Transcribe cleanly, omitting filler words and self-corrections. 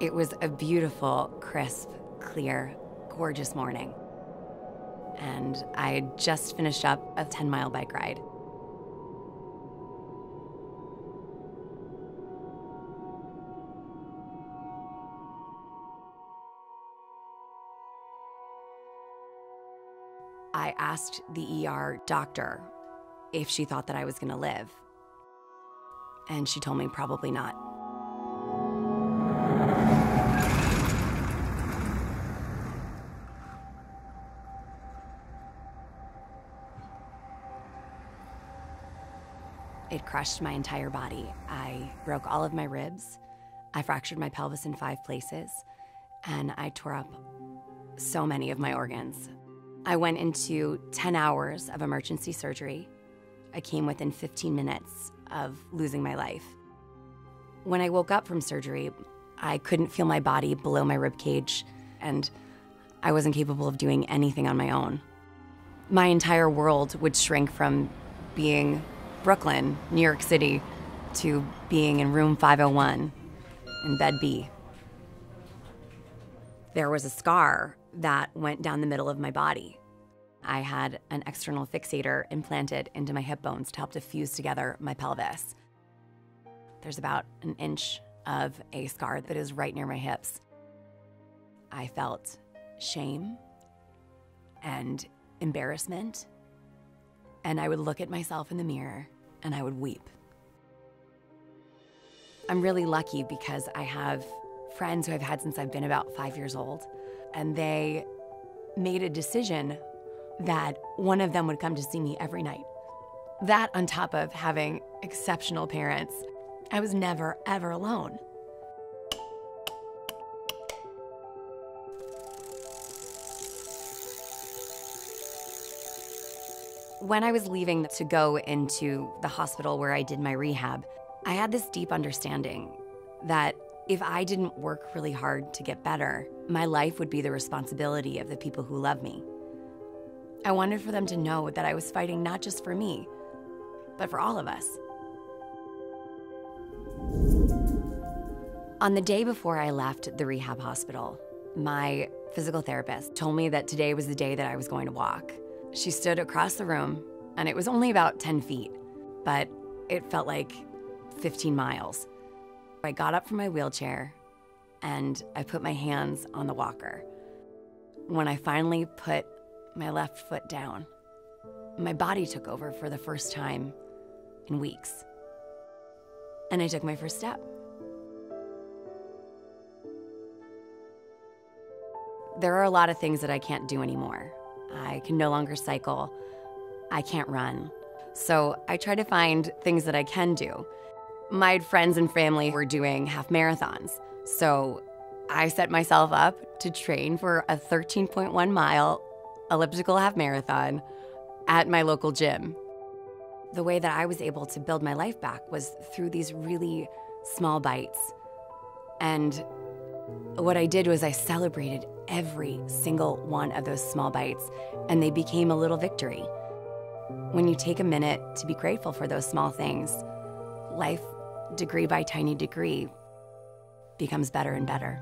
It was a beautiful, crisp, clear, gorgeous morning. And I had just finished up a 10-mile bike ride. I asked the ER doctor if she thought that I was gonna live. And she told me probably not. It crushed my entire body. I broke all of my ribs. I fractured my pelvis in 5 places, and I tore up so many of my organs. I went into 10 hours of emergency surgery. I came within 15 minutes of losing my life. When I woke up from surgery, I couldn't feel my body below my rib cage, and I wasn't capable of doing anything on my own. My entire world would shrink from being Brooklyn, New York City, to being in room 501 in bed B. There was a scar that went down the middle of my body. I had an external fixator implanted into my hip bones to help to fuse together my pelvis. There's about an inch of a scar that is right near my hips. I felt shame and embarrassment, and I would look at myself in the mirror and I would weep. I'm really lucky because I have friends who I've had since I've been about 5 years old, and they made a decision that one of them would come to see me every night. That on top of having exceptional parents, I was never, ever alone. When I was leaving to go into the hospital where I did my rehab, I had this deep understanding that if I didn't work really hard to get better, my life would be the responsibility of the people who love me. I wanted for them to know that I was fighting not just for me, but for all of us. On the day before I left the rehab hospital, my physical therapist told me that today was the day that I was going to walk. She stood across the room, and it was only about 10 feet, but it felt like 15 miles. I got up from my wheelchair, and I put my hands on the walker. When I finally put my left foot down, my body took over for the first time in weeks. And I took my first step. There are a lot of things that I can't do anymore. I can no longer cycle. I can't run. So I try to find things that I can do. My friends and family were doing half marathons. So I set myself up to train for a 13.1 mile elliptical half marathon at my local gym. The way that I was able to build my life back was through these really small bites. And what I did was I celebrated every single one of those small bites, and they became a little victory. When you take a minute to be grateful for those small things, life, degree by tiny degree, becomes better and better.